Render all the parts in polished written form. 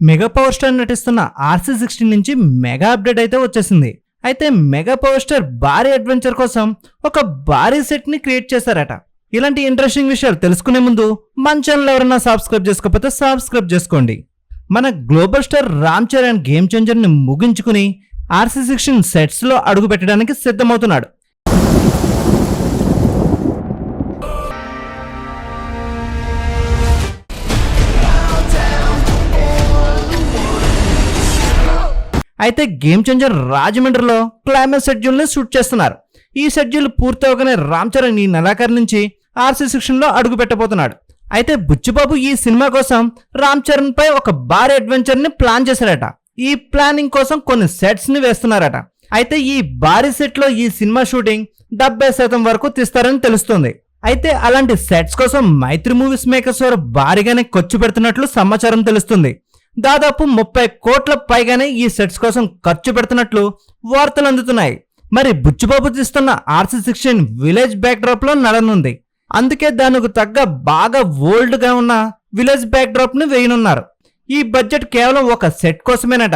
Mega power star నటిస్తున్న RC16 నుంచి mega update అయితే వచ్చేసింది. అయితే మెగా పవర్ స్టార్ భారీ అడ్వెంచర్ కోసం ఒక భారీ సెట్ ని క్రియేట్ చేశారట. ఇలాంటి ఇంట్రెస్టింగ్ విషయాలు తెలుసుకునే ముందు మన ఛానల్ ఎవరైనా సబ్స్క్రైబ్ చేసుకోకపోతే సబ్స్క్రైబ్ చేసుకోండి. మన global star Ram Charan game changer ని ముగించుకుని RC16 సెట్స్ లో అడుగు పెట్టడానికి సిద్ధమవుతున్నాడు. అయితే గేమ్ చేంజర్ రాజమండ్రిలో క్లైమాక్స్ షెడ్యూల్ ని షూట్ చేస్తున్నారు. ఈ షెడ్యూల్ పూర్తవగానే రామ్ చరణ్ ఈ నెలాఖరు నుంచి RC16 లో అడుగు పెట్టబోతున్నాడు. అయితే బుచ్చిబాబు ఈ సినిమా కోసం రామ్ చరణ్ పై ఒక భారీ అడ్వెంచర్ ని ప్లాన్ చేశారట. ఈ ప్లానింగ్ కోసం కొన్ని సెట్స్ ని వేస్తున్నారట. అయితే ఈ భారీ సెట్ లో ఈ సినిమా షూటింగ్ 70% వరకు తీస్తారని తెలుస్తుంది. అయితే అలాంటి సెట్స్ కోసం మైత్రి మూవీస్ మేకర్స్ వారు భారీగానే ఖర్చు పెడుతున్నట్లు సమాచారం తెలుస్తుంది. దాదాపు 30 కోట్ల పైగానే ఈ సెట్స్ కోసం ఖర్చు పెడుతున్నట్లు వార్తలు అందుతున్నాయి. మరి బుచ్చిబాబు తీస్తున్న RC16 విలేజ్ బ్యాక్డ్రాప్ లో నడనుంది. అందుకే దానికి తగ్గ బాగా ఓల్డ్ గా ఉన్న విలేజ్ బ్యాక్డ్రాప్ ని వేయనున్నారు. ఈ బడ్జెట్ కేవలం ఒక సెట్ కోసమేనట.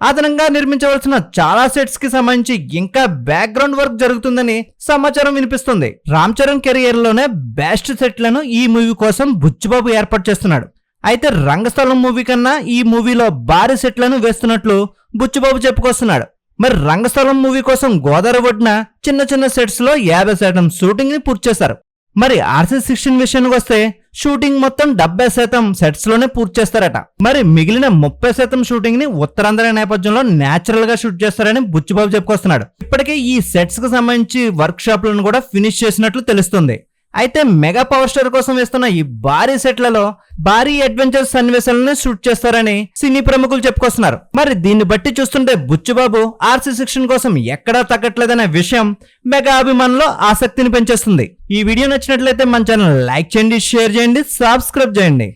అదనంగా నిర్మించవలసిన చాలా సెట్స్ కి సంబంధించి ఇంకా బ్యాక్గ్రౌండ్ వర్క్ జరుగుతుందని సమాచారం వినిపిస్తుంది. రామ్ చరణ్ కెరియర్ లోనే బెస్ట్ సెట్లను ఈ మూవీ కోసం బుచ్చిబాబు ఏర్పాటు చేస్తున్నాడు. అయితే రంగస్థలం మూవీ కన్నా ఈ మూవీలో భారీ సెట్లను వేస్తున్నట్లు బుచ్చిబాబు చెప్పుకొస్తున్నాడు. మరి రంగస్థలం మూవీ కోసం గోదావరి ఒడ్డున చిన్న చిన్న సెట్స్ లో 50% షూటింగ్ ని పూర్తి చేశారు. మరి RC16 విషయానికి వస్తే షూటింగ్ మొత్తం 70% సెట్స్ లోనే పూర్తి చేస్తారట. మరి మిగిలిన 30% షూటింగ్ ని ఉత్తరాంధ్ర నేపథ్యంలో నేచురల్ గా షూట్ చేస్తారని బుచ్చిబాబు చెప్పుకొస్తున్నాడు. ఇప్పటికే ఈ సెట్స్ కు సంబంధించి వర్క్ షాప్లను కూడా ఫినిష్ చేసినట్లు తెలుస్తుంది. అయితే మెగా పవర్ స్టార్ కోసం వేస్తున్న ఈ భారీ సెట్లలో భారీ అడ్వెంచర్ సన్నివేశాలను షూట్ చేస్తారని సినీ ప్రముఖులు చెప్పుకొస్తున్నారు. మరి దీన్ని బట్టి చూస్తుంటే బుచ్చిబాబు RC16 కోసం ఎక్కడా తగ్గట్లేదనే విషయం మెగా అభిమానుల్లో ఆసక్తిని పెంచేస్తుంది. ఈ వీడియో నచ్చినట్లయితే మన ఛానల్ లైక్ చేయండి, షేర్ చేయండి, సబ్స్క్రైబ్ చేయండి.